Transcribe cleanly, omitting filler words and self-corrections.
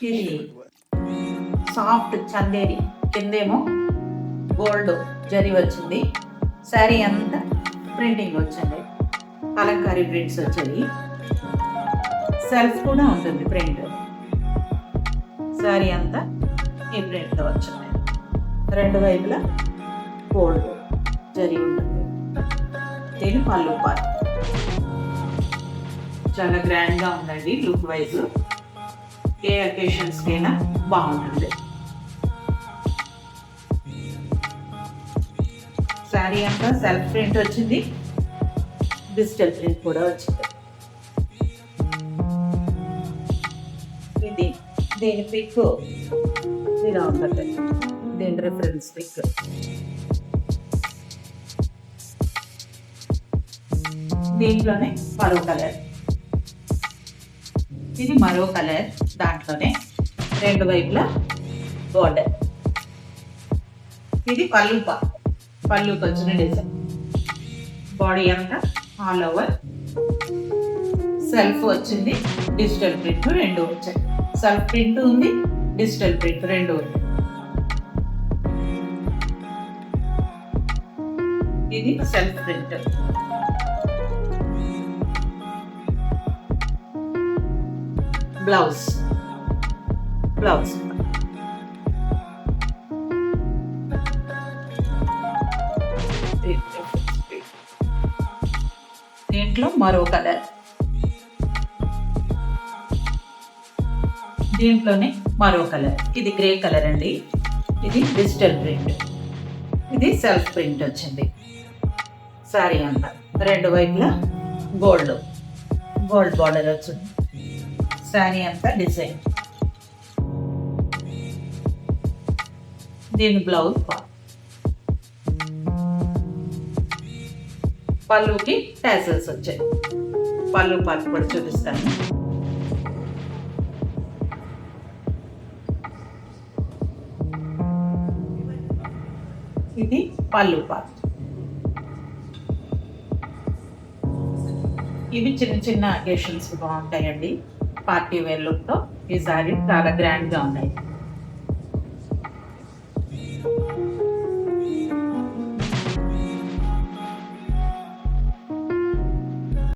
ఇది soft Chanderi, కిందేమో gold zari వచ్చింది. శారీ అంతా ప్రింటింగ్ వచ్చింది, కలంకారీ ప్రింట్స్ వచ్చాయి. సెల్ఫ్ కూడా ఉంటుంది ప్రింట్. శారీ అంతా ఈ ప్రింట్తో వచ్చింది. రెండు వైపులా గోల్డ్ జరీ ఉంటుంది. దీని పళ్ళు పార్ట్ చాలా గ్రాండ్గా ఉందండి. లుక్ వైజ్ ఏ అకేషన్స్కైనా బాగుంటుంది. శారీ అంతా సెల్ఫ్ ప్రింట్ వచ్చింది, డిజిటల్ ప్రింట్ కూడా వచ్చింది. ఇది దీని పిక్ ఇలా ఉంటుంది, దీని రిఫరెన్స్ పిక్. దీంట్లోనే మరో కలర్, ఇది మరో కలర్. దాంట్లోనే రెండు వైపులా బోర్డర్. ఇది పళ్ళుకి వచ్చిన డిజైన్. బాడీ అంతా ఆల్ ఓవర్ సెల్ఫ్ వచ్చింది, డిజిటల్ ప్రింట్ రెండు వచ్చాయి. సెల్ఫ్ ప్రింట్ ఉంది, డిజిటల్ ప్రింట్ రెండు ఉంది. ఇది సెల్ఫ్ ప్రింట్. బ్లౌజ్ దీంట్లో మరో కలర్, దీంట్లోనే మరో కలర్. ఇది గ్రే కలర్ అండి. ఇది డిజిటల్ ప్రింట్, ఇది సెల్ఫ్ ప్రింట్ వచ్చింది. శారీ అంతా రెండు వైపులా గోల్డ్ బార్డర్ వచ్చింది. శారీ అంతా డిజైన్. దీని బ్లౌజ్ పళ్ళుకి టాసల్స్ వచ్చాయి. పళ్ళు పార్ట్ కూడా చూపిస్తాను. ఇది పళ్ళు పార్ట్. ఇవి చిన్న అకేషన్స్ బాగుంటాయండి. పార్టీ వేర్ లుక్తో ఈ సారీ చాలా గ్రాండ్గా ఉన్నాయి.